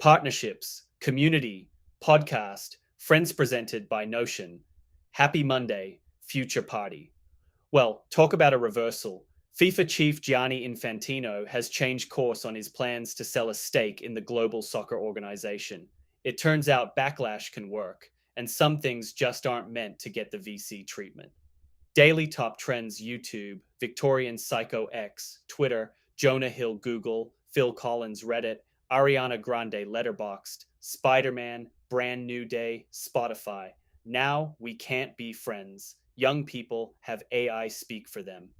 partnerships, community, podcast, friends presented by Notion. Happy Monday, future party. Well, talk about a reversal. FIFA chief Gianni Infantino has changed course on his plans to sell a stake in the global soccer organization. It turns out backlash can work, and some things just aren't meant to get the VC treatment. Daily Top Trends YouTube, Victorian Psycho X, Twitter, Jonah Hill Google, Phil Collins Reddit, Ariana Grande Letterboxd, Spider Man, Brand New Day, Spotify. Now we can't be friends. Young people have AI speak for them.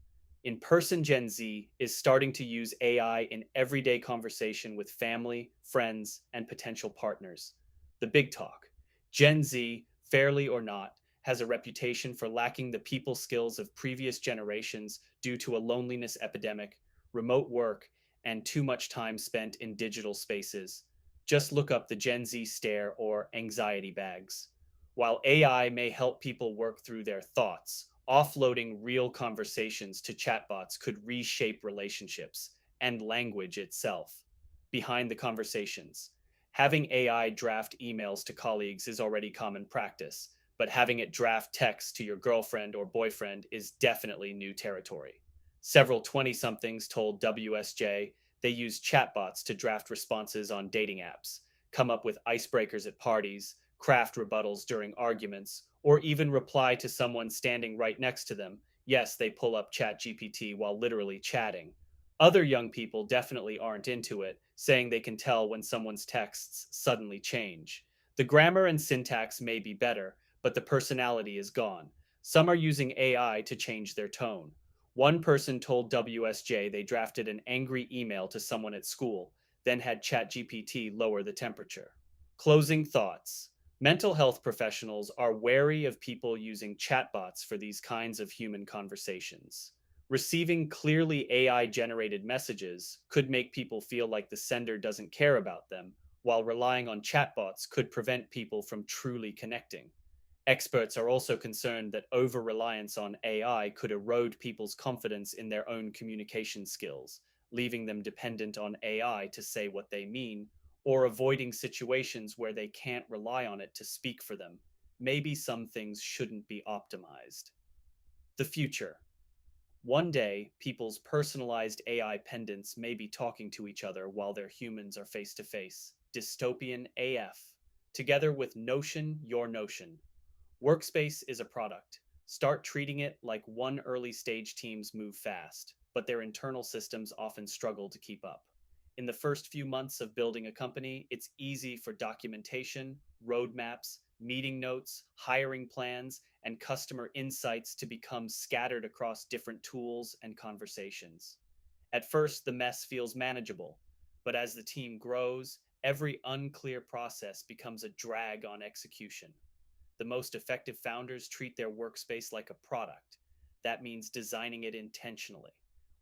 In person Gen Z is starting to use AI in everyday conversation with family, friends, and potential partners. The big talk. Gen Z, fairly or not, has a reputation for lacking the people skills of previous generations due to a loneliness epidemic, remote work, and too much time spent in digital spaces. Just look up the Gen Z stare or anxiety bags. While AI may help people work through their thoughts, offloading real conversations to chatbots could reshape relationships and language itself. Behind the conversations, having AI draft emails to colleagues is already common practice, but having it draft text to your girlfriend or boyfriend is definitely new territory. Several 20 somethings told WSJ they use chatbots to draft responses on dating apps, come up with icebreakers at parties, craft rebuttals during arguments, or even reply to someone standing right next to them. Yes, they pull up ChatGPT while literally chatting. Other young people definitely aren't into it, saying they can tell when someone's texts suddenly change. The grammar and syntax may be better, but the personality is gone. Some are using AI to change their tone. One person told WSJ they drafted an angry email to someone at school, then had ChatGPT lower the temperature. Closing thoughts. Mental health professionals are wary of people using chatbots for these kinds of human conversations. Receiving clearly AI generated messages could make people feel like the sender doesn't care about them, while relying on chatbots could prevent people from truly connecting. Experts are also concerned that over reliance on AI could erode people's confidence in their own communication skills, leaving them dependent on AI to say what they mean, or avoiding situations where they can't rely on it to speak for them. Maybe some things shouldn't be optimized. The future. One day, people's personalized AI pendants may be talking to each other while their humans are face to face. Dystopian AF. Together with Notion, your Notion. Workspace is a product. Start treating it like one early stage teams move fast, but their internal systems often struggle to keep up. In the first few months of building a company, it's easy for documentation, roadmaps, meeting notes, hiring plans, and customer insights to become scattered across different tools and conversations. At first, the mess feels manageable, but as the team grows, every unclear process becomes a drag on execution. The most effective founders treat their workspace like a product. That means designing it intentionally,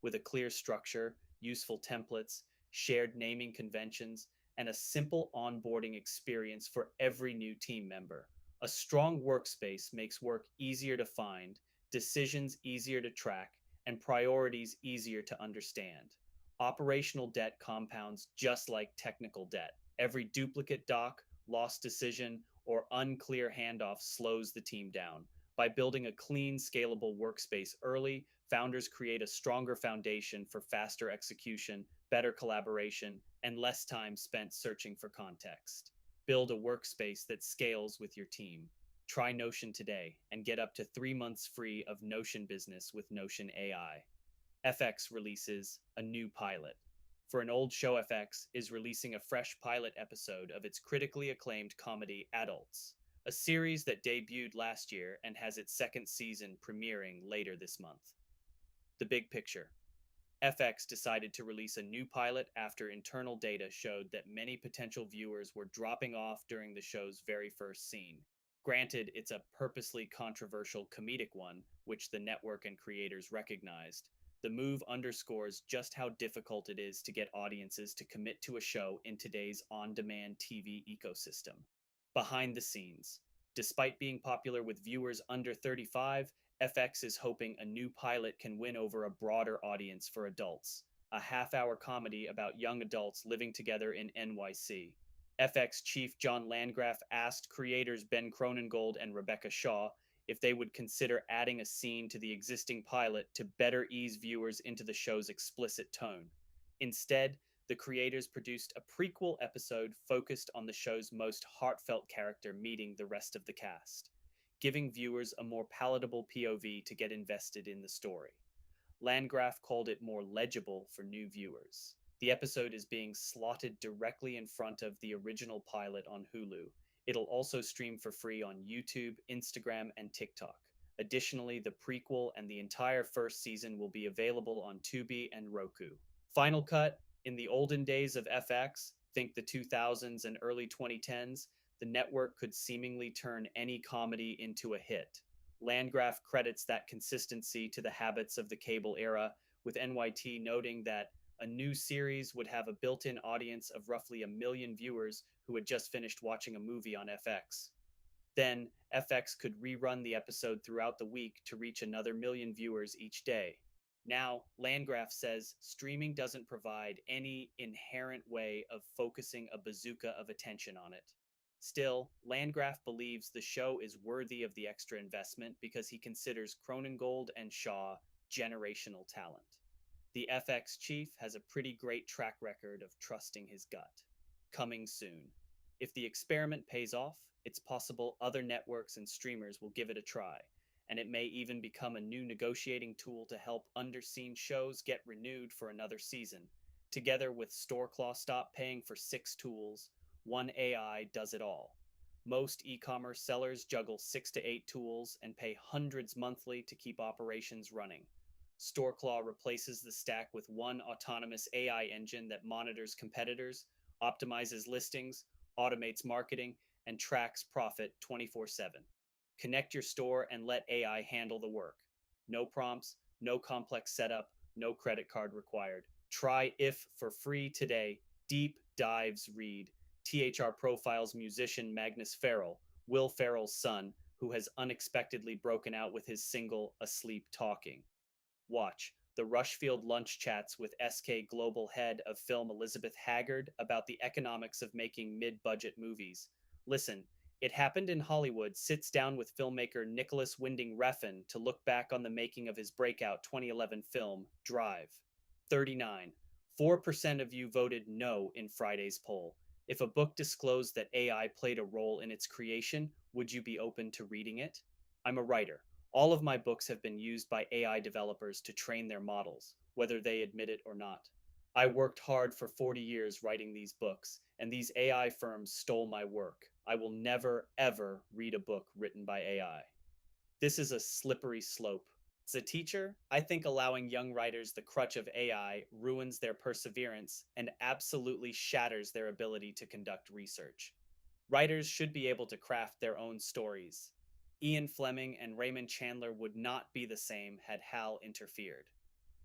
with a clear structure, useful templates, shared naming conventions, and a simple onboarding experience for every new team member. A strong workspace makes work easier to find, decisions easier to track, and priorities easier to understand. Operational debt compounds just like technical debt. Every duplicate doc, lost decision, or unclear handoff slows the team down. By building a clean, scalable workspace early, founders create a stronger foundation for faster execution, better collaboration, and less time spent searching for context. Build a workspace that scales with your team. Try Notion today and get up to 3 months free of Notion Business with Notion AI. FX releases a new pilot. For an old show, FX is releasing a fresh pilot episode of its critically acclaimed comedy Adults, a series that debuted last year and has its second season premiering later this month. The big picture. FX decided to release a new pilot after internal data showed that many potential viewers were dropping off during the show's very first scene. Granted, it's a purposely controversial comedic one, which the network and creators recognized. The move underscores just how difficult it is to get audiences to commit to a show in today's on demand TV ecosystem. Behind the scenes. Despite being popular with viewers under 35, FX is hoping a new pilot can win over a broader audience for adults. A half-hour comedy about young adults living together in NYC. FX chief John Landgraf asked creators Ben Cronengold and Rebecca Shaw if they would consider adding a scene to the existing pilot to better ease viewers into the show's explicit tone. Instead, the creators produced a prequel episode focused on the show's most heartfelt character meeting the rest of the cast, giving viewers a more palatable POV to get invested in the story. Landgraf called it more legible for new viewers. The episode is being slotted directly in front of the original pilot on Hulu. It'll also stream for free on YouTube, Instagram, and TikTok. Additionally, the prequel and the entire first season will be available on Tubi and Roku. Final Cut: in the olden days of FX, think the 2000s and early 2010s, the network could seemingly turn any comedy into a hit. Landgraf credits that consistency to the habits of the cable era, with NYT noting that a new series would have a built in audience of roughly a million viewers who had just finished watching a movie on FX. Then, FX could rerun the episode throughout the week to reach another million viewers each day. Now, Landgraf says streaming doesn't provide any inherent way of focusing a bazooka of attention on it. Still, Landgraf believes the show is worthy of the extra investment because he considers Cronengold and Shaw generational talent. The FX chief has a pretty great track record of trusting his gut. Coming soon. If the experiment pays off, it's possible other networks and streamers will give it a try, and it may even become a new negotiating tool to help underseen shows get renewed for another season. Together with StoreClaw Stop paying for 6 tools, one AI does it all. Most e commerce sellers juggle 6 to 8 tools and pay hundreds monthly to keep operations running. StoreClaw replaces the stack with one autonomous AI engine that monitors competitors, optimizes listings, automates marketing, and tracks profit 24/7. Connect your store and let AI handle the work. No prompts, no complex setup, no credit card required. Try If for free today. Deep Dives Read. THR profiles musician Magnus Farrell, Will Ferrell's son, who has unexpectedly broken out with his single Asleep Talking. Watch the Rushfield Lunch Chats with SK Global Head of Film Elizabeth Haggard about the economics of making mid budget movies. Listen, It Happened in Hollywood sits down with filmmaker Nicholas Winding Refn to look back on the making of his breakout 2011 film, Drive. 39. 4% of you voted no in Friday's poll. If a book disclosed that AI played a role in its creation, would you be open to reading it? I'm a writer. All of my books have been used by AI developers to train their models, whether they admit it or not. I worked hard for 40 years writing these books, and these AI firms stole my work. I will never, ever read a book written by AI. This is a slippery slope. As a teacher, I think allowing young writers the crutch of AI ruins their perseverance and absolutely shatters their ability to conduct research. Writers should be able to craft their own stories. Ian Fleming and Raymond Chandler would not be the same had Hal interfered.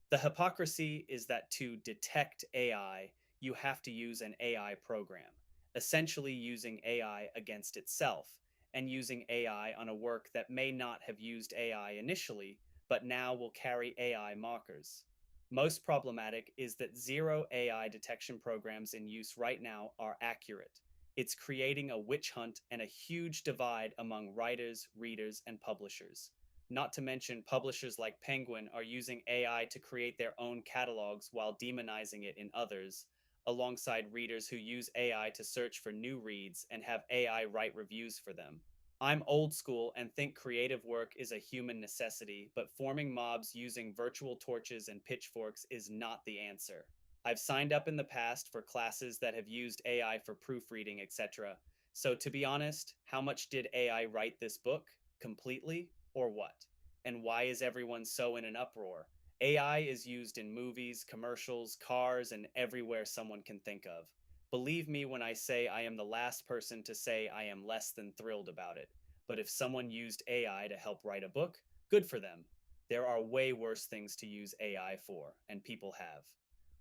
The hypocrisy is that to detect AI, you have to use an AI program, essentially using AI against itself, and using AI on a work that may not have used AI initially, but now will carry AI markers. Most problematic is that zero AI detection programs in use right now are accurate. It's creating a witch hunt and a huge divide among writers, readers, and publishers. Not to mention, publishers like Penguin are using AI to create their own catalogs while demonizing it in others, alongside readers who use AI to search for new reads and have AI write reviews for them. I'm old school and think creative work is a human necessity, but forming mobs using virtual torches and pitchforks is not the answer. I've signed up in the past for classes that have used AI for proofreading, etc. So, to be honest, how much did AI write this book? Completely? Or what? And why is everyone so in an uproar? AI is used in movies, commercials, cars, and everywhere someone can think of. Believe me when I say I am the last person to say I am less than thrilled about it. But if someone used AI to help write a book, good for them. There are way worse things to use AI for, and people have.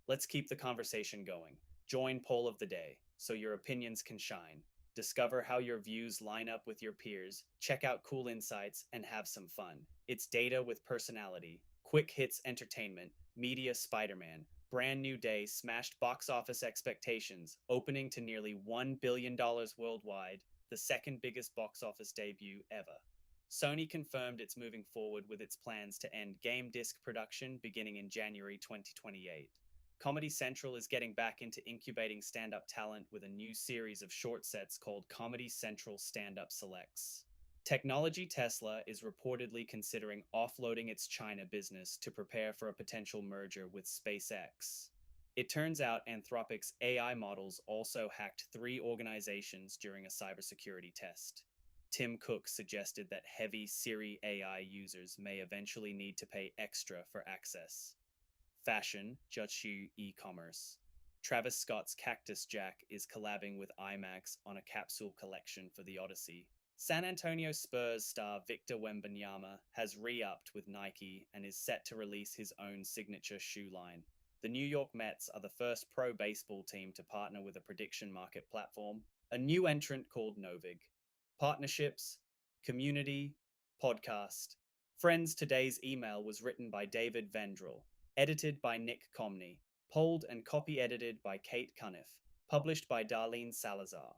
Let's keep the conversation going. Join Poll of the Day so your opinions can shine. Discover how your views line up with your peers, check out cool insights, and have some fun. It's data with personality, quick hits entertainment, media Spider Man, Brand New Day smashed box office expectations, opening to nearly $1 billion worldwide, the second biggest box office debut ever. Sony confirmed it's moving forward with its plans to end game disc production beginning in January 2028. Comedy Central is getting back into incubating stand up talent with a new series of short sets called Comedy Central Stand Up Selects. Technology Tesla is reportedly considering offloading its China business to prepare for a potential merger with SpaceX. It turns out Anthropic's AI models also hacked three organizations during a cybersecurity test. Tim Cook suggested that heavy Siri AI users may eventually need to pay extra for access. Fashion, Juchu e-commerce. Travis Scott's Cactus Jack is collabing with IMAX on a capsule collection for the Odyssey. San Antonio Spurs star Victor Wembanyama has re-upped with Nike and is set to release his own signature shoe line. The New York Mets are the first pro baseball team to partner with a prediction market platform, a new entrant called Novig. Partnerships, community, podcast. Friends, today's email was written by David Vendrell, edited by Nick Comney, polled and copy edited by Kate Cuniff, published by Darlene Salazar.